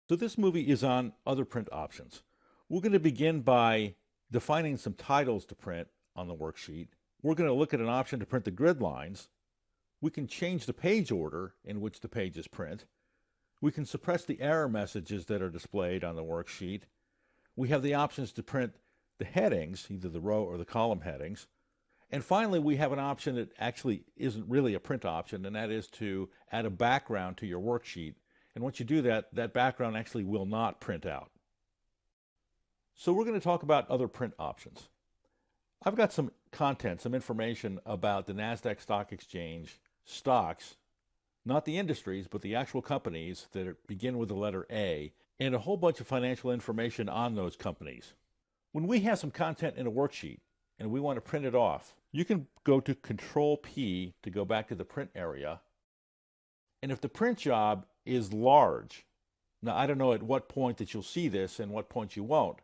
So this movie is on other print options. We're going to begin by defining some titles to print on the worksheet. We're going to look at an option to print the grid lines. We can change the page order in which the pages print. We can suppress the error messages that are displayed on the worksheet. We have the options to print the headings, either the row or the column headings. And finally, we have an option that actually isn't really a print option, and that is to add a background to your worksheet. And once you do that, that background actually will not print out. So we're going to talk about other print options. I've got some content, some information about the NASDAQ Stock Exchange stocks, not the industries, but the actual companies that begin with the letter A, and a whole bunch of financial information on those companies. When we have some content in a worksheet and we want to print it off, you can go to Control P to go back to the print area. And if the print job is large, now I don't know at what point that you'll see this and what point you won't,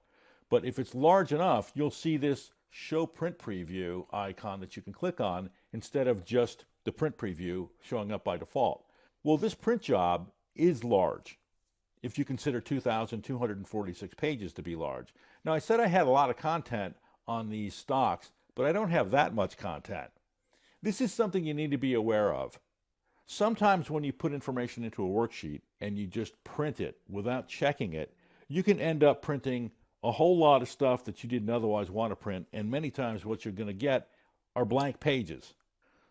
but if it's large enough, you'll see this Show Print Preview icon that you can click on instead of just the print preview showing up by default. Well, this print job is large if you consider 2,246 pages to be large. Now, I said I had a lot of content on these stocks, but I don't have that much content. This is something you need to be aware of. Sometimes when you put information into a worksheet and you just print it without checking it, you can end up printing a whole lot of stuff that you didn't otherwise want to print, and many times what you're going to get are blank pages.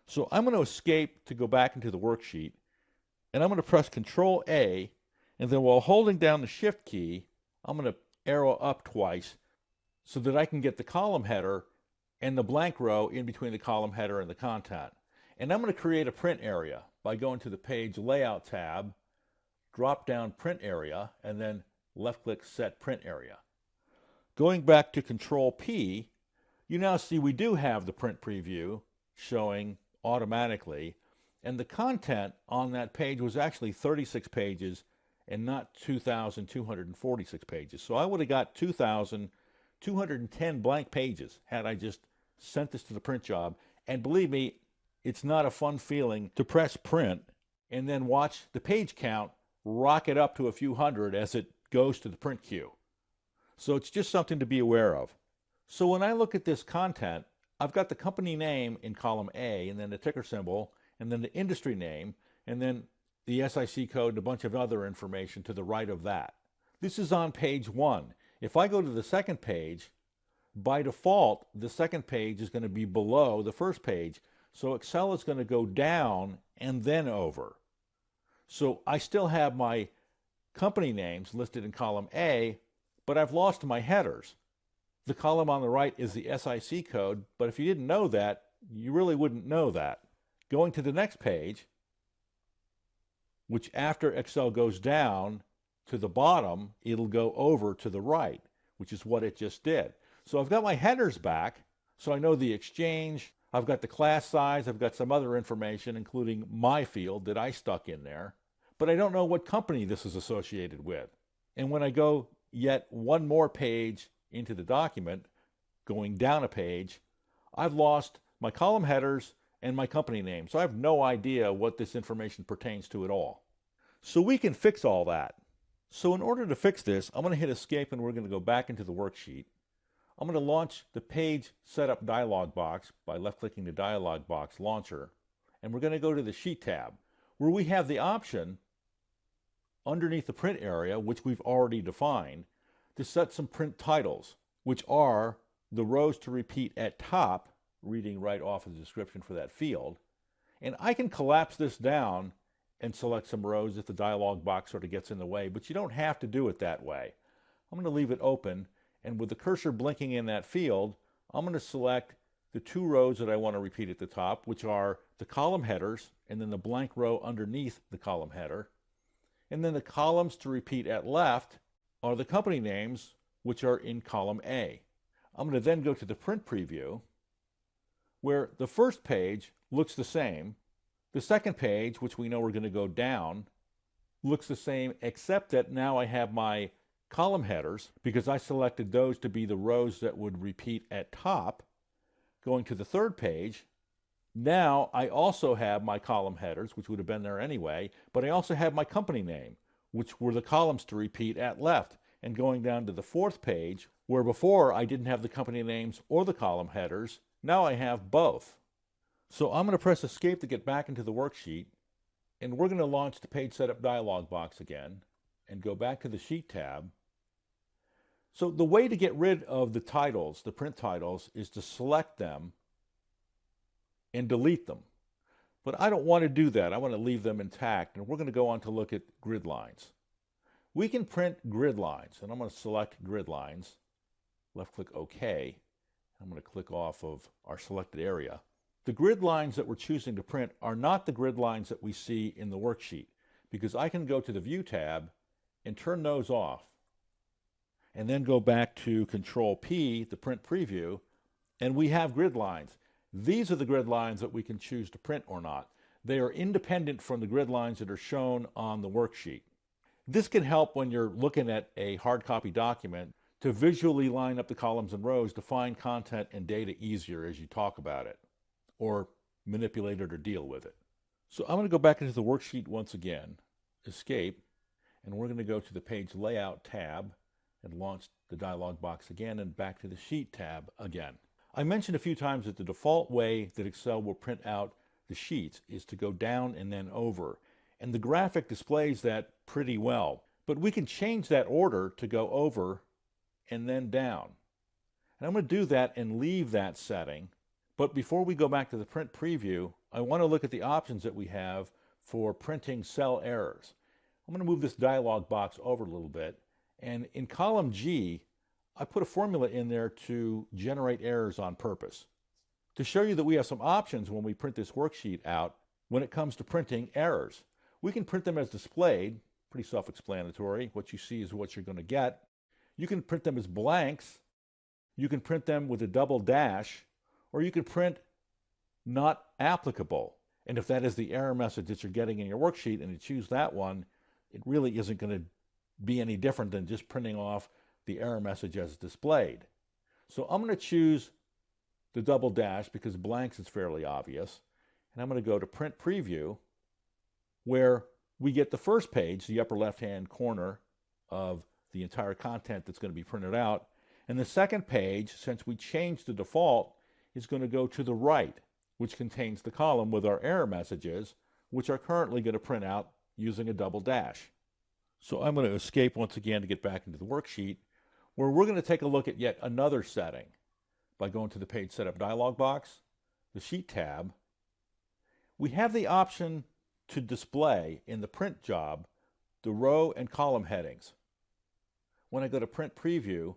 So I'm going to escape to go back into the worksheet, and I'm going to press Control A, and then while holding down the Shift key, I'm going to arrow up twice so that I can get the column header and the blank row in between the column header and the content. And I'm going to create a print area by going to the Page Layout tab, drop down Print Area, and then left-click Set Print Area. Going back to Control P, you now see we do have the print preview showing automatically, and the content on that page was actually 36 pages and not 2,246 pages. So I would have got 2,210 blank pages had I just sent this to the print job. And believe me, it's not a fun feeling to press print and then watch the page count rocket up to a few hundred as it goes to the print queue. So it's just something to be aware of. So when I look at this content, I've got the company name in column A, and then the ticker symbol, and then the industry name, and then the SIC code and a bunch of other information to the right of that. This is on page 1. If I go to the second page, by default, the second page is going to be below the first page. So Excel is going to go down and then over. So I still have my company names listed in column A, but I've lost my headers. The column on the right is the SIC code, but if you didn't know that, you really wouldn't know that. Going to the next page, which after Excel goes down to the bottom, it'll go over to the right, which is what it just did. So I've got my headers back, so I know the exchange, I've got the class size, I've got some other information, including my field that I stuck in there, but I don't know what company this is associated with. And when I go yet one more page into the document, going down a page, I've lost my column headers and my company name. So I have no idea what this information pertains to at all. So we can fix all that. So in order to fix this, I'm going to hit Escape and we're going to go back into the worksheet. I'm going to launch the Page Setup dialog box by left-clicking the dialog box launcher. And we're going to go to the Sheet tab, where we have the option underneath the print area, which we've already defined, to set some print titles, which are the rows to repeat at top, reading right off of the description for that field. And I can collapse this down and select some rows if the dialog box sort of gets in the way, but you don't have to do it that way. I'm going to leave it open, and with the cursor blinking in that field, I'm going to select the two rows that I want to repeat at the top, which are the column headers and then the blank row underneath the column header. And then the columns to repeat at left are the company names, which are in column A. I'm going to then go to the print preview, where the first page looks the same. The second page, which we know we're going to go down, looks the same, except that now I have my column headers, because I selected those to be the rows that would repeat at top. Going to the third page, now I also have my column headers, which would have been there anyway, but I also have my company name, which were the columns to repeat at left, and going down to the fourth page, where before I didn't have the company names or the column headers, now I have both. So I'm going to press Escape to get back into the worksheet, and we're going to launch the Page Setup dialog box again, and go back to the Sheet tab. So the way to get rid of the titles, the print titles, is to select them and delete them. But I don't want to do that. I want to leave them intact, and we're going to go on to look at grid lines. We can print grid lines, and I'm going to select grid lines, left-click OK. I'm going to click off of our selected area. The grid lines that we're choosing to print are not the grid lines that we see in the worksheet, because I can go to the View tab and turn those off, and then go back to Control P, the print preview, and we have grid lines. These are the grid lines that we can choose to print or not. They are independent from the grid lines that are shown on the worksheet. This can help when you're looking at a hard copy document to visually line up the columns and rows to find content and data easier as you talk about it, or manipulate it or deal with it. So I'm going to go back into the worksheet once again, Escape, and we're going to go to the Page Layout tab and launch the dialog box again, and back to the Sheet tab again. I mentioned a few times that the default way that Excel will print out the sheets is to go down and then over, and the graphic displays that pretty well. But we can change that order to go over and then down. And I'm going to do that and leave that setting. But before we go back to the print preview, I want to look at the options that we have for printing cell errors. I'm going to move this dialog box over a little bit, and in column G, I put a formula in there to generate errors on purpose, to show you that we have some options when we print this worksheet out when it comes to printing errors. We can print them as displayed, pretty self-explanatory. What you see is what you're going to get. You can print them as blanks. You can print them with a double dash, or you can print not applicable. And if that is the error message that you're getting in your worksheet and you choose that one, it really isn't going to be any different than just printing off the error message as displayed. So I'm going to choose the double dash because blanks is fairly obvious. And I'm going to go to Print Preview, where we get the first page, the upper left-hand corner of the entire content that's going to be printed out. And the second page, since we changed the default, is going to go to the right, which contains the column with our error messages, which are currently going to print out using a double dash. So I'm going to escape once again to get back into the worksheet, where we're going to take a look at yet another setting by going to the Page Setup dialog box, the Sheet tab. We have the option to display in the print job the row and column headings. When I go to Print Preview,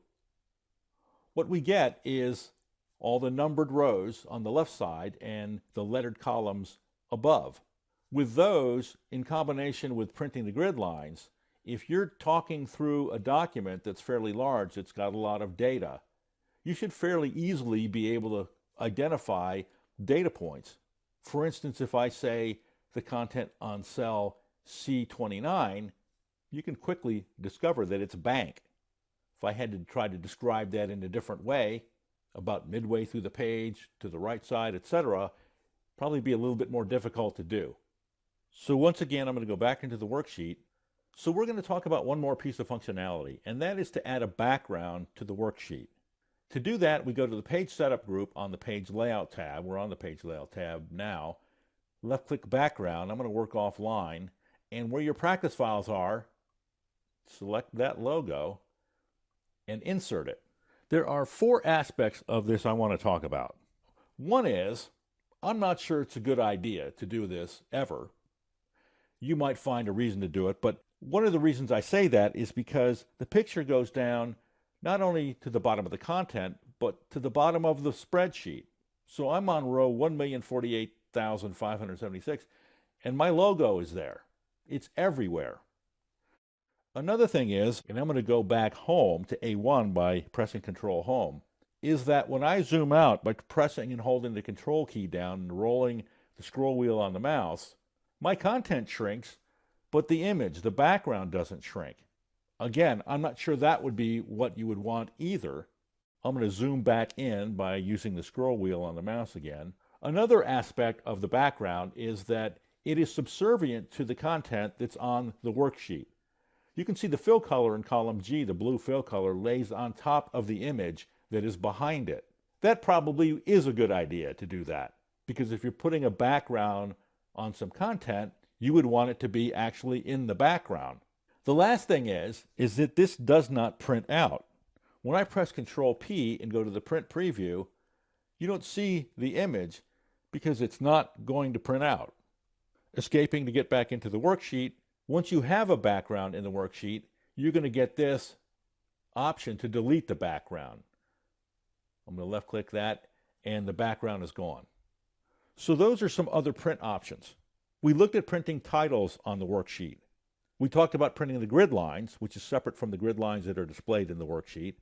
what we get is all the numbered rows on the left side and the lettered columns above. With those, in combination with printing the grid lines, if you're talking through a document that's fairly large, it's got a lot of data, you should fairly easily be able to identify data points. For instance, if I say the content on cell C29, you can quickly discover that it's bank. If I had to try to describe that in a different way, about midway through the page, to the right side, etc., probably be a little bit more difficult to do. So once again, I'm going to go back into the worksheet. So we're going to talk about one more piece of functionality, and that is to add a background to the worksheet. To do that, we go to the Page Setup group on the Page Layout tab. We're on the Page Layout tab now. Left-click Background. I'm going to work offline. And where your practice files are, select that logo and insert it. There are four aspects of this I want to talk about. One is, I'm not sure it's a good idea to do this ever. You might find a reason to do it, but one of the reasons I say that is because the picture goes down not only to the bottom of the content, but to the bottom of the spreadsheet. So I'm on row 1,048,576, and my logo is there. It's everywhere. Another thing is, and I'm going to go back home to A1 by pressing Control Home, is that when I zoom out by pressing and holding the Control key down and rolling the scroll wheel on the mouse, my content shrinks, but the image, the background, doesn't shrink. Again, I'm not sure that would be what you would want either. I'm going to zoom back in by using the scroll wheel on the mouse again. Another aspect of the background is that it is subservient to the content that's on the worksheet. You can see the fill color in column G, the blue fill color, lays on top of the image that is behind it. That probably is a good idea to do that, because if you're putting a background on some content, you would want it to be actually in the background. The last thing is that this does not print out. When I press Control P and go to the print preview, you don't see the image because it's not going to print out. Escaping to get back into the worksheet, once you have a background in the worksheet, you're going to get this option to delete the background. I'm going to left click that and the background is gone. So those are some other print options. We looked at printing titles on the worksheet. We talked about printing the grid lines, which is separate from the grid lines that are displayed in the worksheet.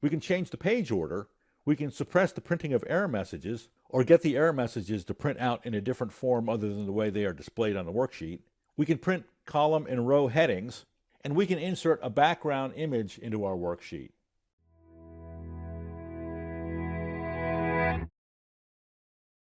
We can change the page order. We can suppress the printing of error messages or get the error messages to print out in a different form other than the way they are displayed on the worksheet. We can print column and row headings, and we can insert a background image into our worksheet.